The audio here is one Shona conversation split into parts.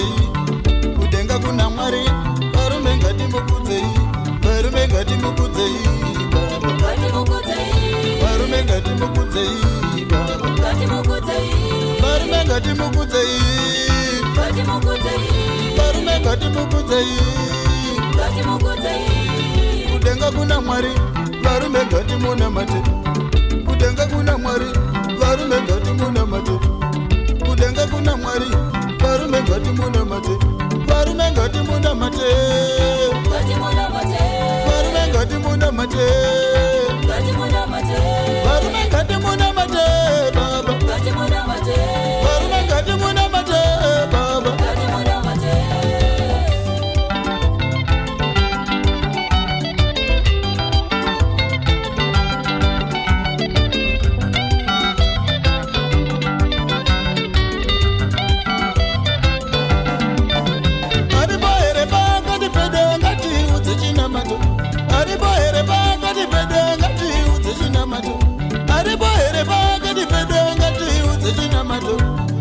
ngatimukudzei, kudenga kuna Mwari. Varume ngatimukudzei, varume ngatimukudzei Baba. Varume ngatimukudzei Baba. Varume ngatimukudzei, varume ngatimukudzei, kudenga kuna Mwari. Varume ngatimunamate, kudenga kuna Mwari. Varume ngatimunamate, kudenga kuna Mwari. Varume ngatimunamate, varume ngatimunamate, varume ngatimunamate, varume ngatimunamate Baba. Varume ngatimunamate Baba.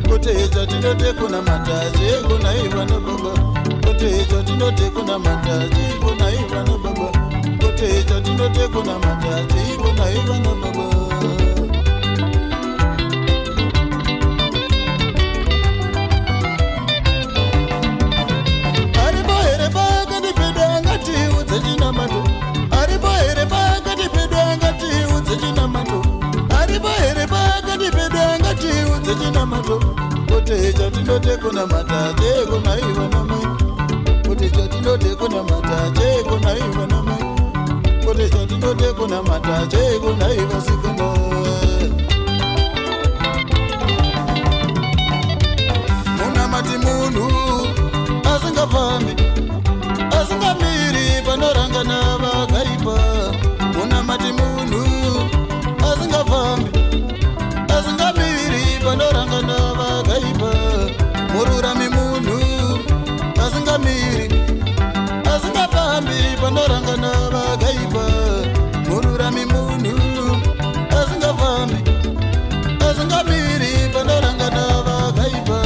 Koteja tinote kuna mataje kuna ivana baba. Koteja tinote kuna mataje kuna ivana baba. Koteja tinote kuna mataje kuna ivana baba. Ariboere baka dipeda ngati udzechina mato. Ariboere baka dipeda ngati udzechina mato. Ariboere baka dipeda ngati udzechina mato. Koteja tinote kuna mataje kuna ivana mai. Koteja tinote kuna mataje kuna ivana mai. Koteja tinote kuna mataje kuna ivasikana. Munamati munhu asingafambi, asingamiri panorangana vakaipa. Munamati munhu asingafambi, asingamiri panorangana vakaipa. Mururami munhu asingamiri, asingafambi panorangana vakaipa. Mururami munhu asingafambi, asingamiri panorangana vakaipa.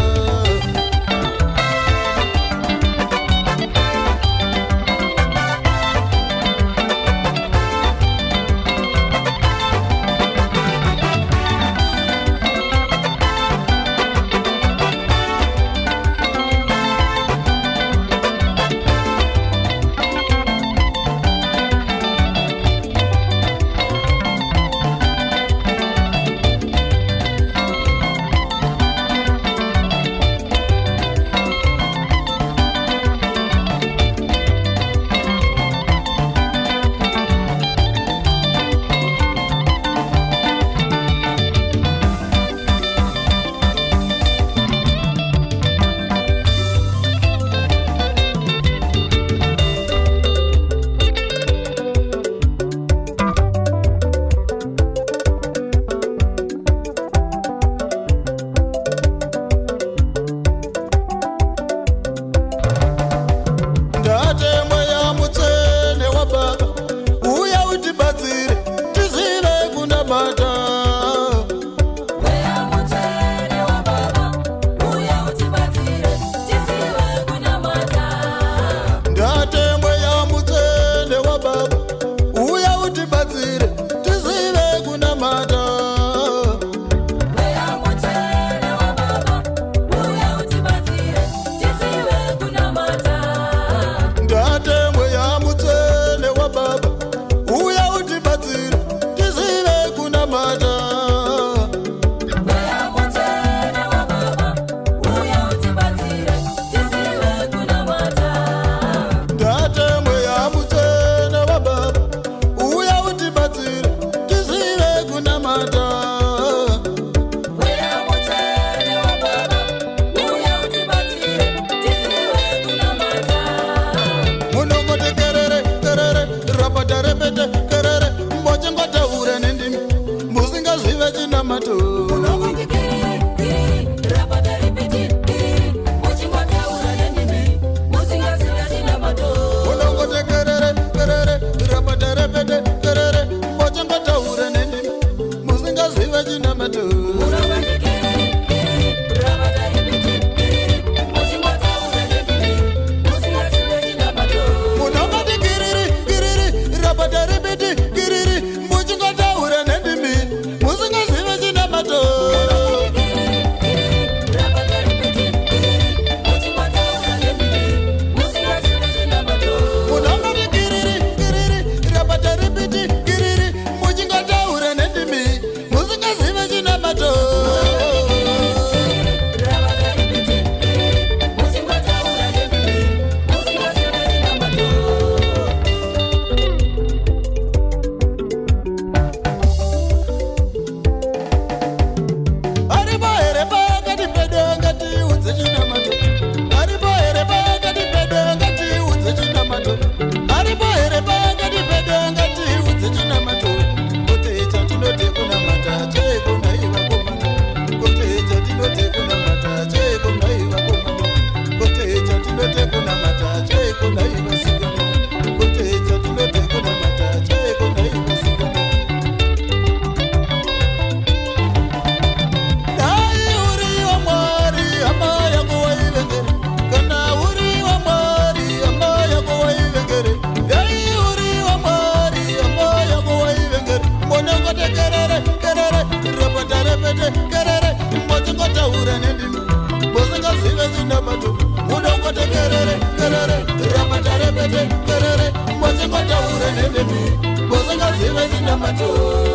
Kerere, kerere, mwazi kwa taure nendemi, bozenga zive zinamato.